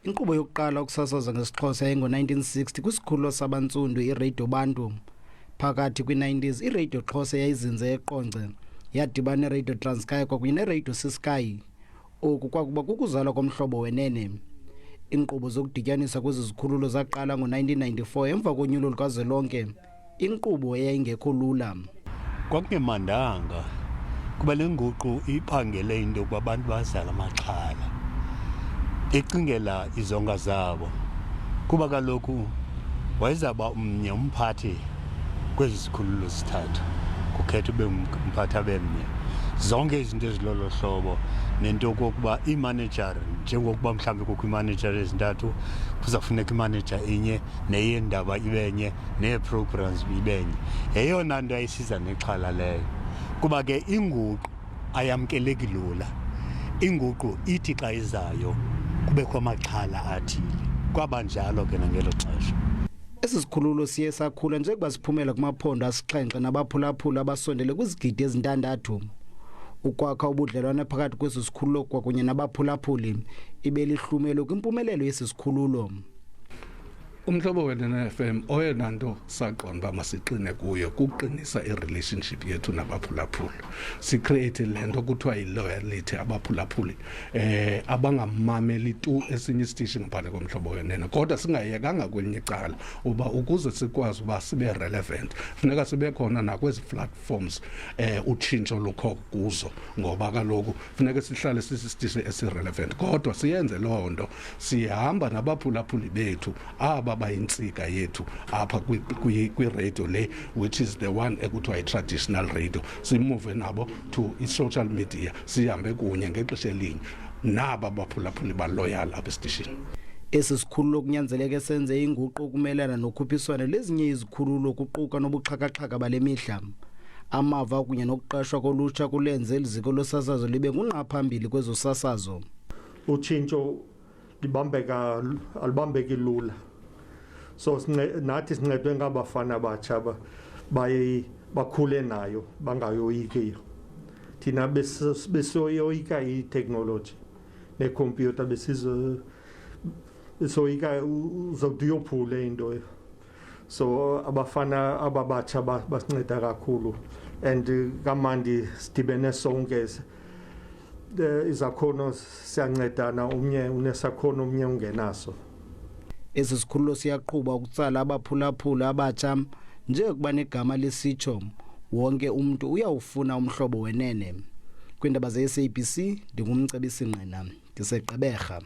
Inkqubo yokuqala ukusasaza ngesiXhosa yango-1960 kwisikhululo sabantsundu iRadio Bantu. Phakathi kwi-90s iRadio Xhosa yayizinze eQonce, yadibana neRadio Transkei kwakunye neRadio Ciskei. Oku kwakuba kukuzalwa koMhlobo Wenene. Iinkqubo zokudityaniswa kwezi zikhululo zaqala ngo-1994 emva konyulo lukazwelonke, inkqubo eyayingekho lula. Kwakungemandanga kuba le nguqu iphangele into yokuba abantu bazala amaxhala, ecingela izonga zabo, kuba kaloku wayezaba umnye umphathi kwezi zikhululo zithathu, kukhetha ube umphathi abemnye. Zonke izinto ezilolo hlobo nento yokokuba iimanejari, njengokuba mhlawumbi kukho iimanejari ezintathu, kuzawufuneka imaneja inye, neyeendaba ibenye, neeprograms ibenye. Yeyona nto ayisiza nexhala leyo, kuba ke inguqu ayamkeleki lula. Inguqu ithi xa izayo kubekho amaxhala athile. Kwaba njalo ke nangelo xesha. Esi sikhululo siye sakhula njengoba siphumela kumaphondo asixhenxe nabaphulaphula abasondele kwizigidi ezintandathu. Ukwakha ubudlelwane phakathi kwesi sikhululo kwakunye nabaphulaphuli ibe lihlumelo kwimpumelelo yesi sikhululo. uMhlobo Wenene FM oyena nto saqonda masiqine kuyo kuqinisa i-relationship yethu nabaphulaphuli. Sicreate lento kuthiwa yi-loyalty abaphulaphuli abangamameli tu esinye isitishi ngaphandle koMhlobo Wenene, kodwa singayekanga kwelinye icala uba ukuze sikwazi uba sibe relevant funeka sibe khona nakwezi platforms utshintsho lukho kuzo, ngoba kaloku funeka sihlale sisisitishi esirelevant. Kodwa siyenze loo nto sihamba nabaphulaphuli bethu aba bayintsika yethu apha kwi-radio le, which is the one ekuthiwa yi-traditional radio. Simove nabo to i-social media, sihambe kunye ngexesha elinye naba baphulaphuli baloyal apha esitishini. Esi sikhululo kunyanzeleke senze inguqu ukumelana nokhuphiswano lezinye izikhululo kuquka nobuxhakaxhaka bale mihla. Amava kunye nokuqeshwa kolutsha kulenze iziko losasazo libe ngungqaphambili kwezosasazo. Utshintsho alibambeki lula, so nathi sincedwe ngabafana abatsha baye bakhule nayo bangayoyiki. Thina besoyoyika iteknoloji nekhompyutha, besoyika uzokuyophule into. So abafana ababatsha basinceda kakhulu, and kamandi sidibene sonke izakhono siyancedana, umnye unesakhono umnye ungenaso. Esi sikhululo siyaqhuba ukutsala abaphulaphula abatsha njengokuba negama lesitsho, wonke umntu uyawufuna uMhlobo Wenene. Kwiindaba ze-SABC ndingumcebisi Ngqina, ndiseGqeberha.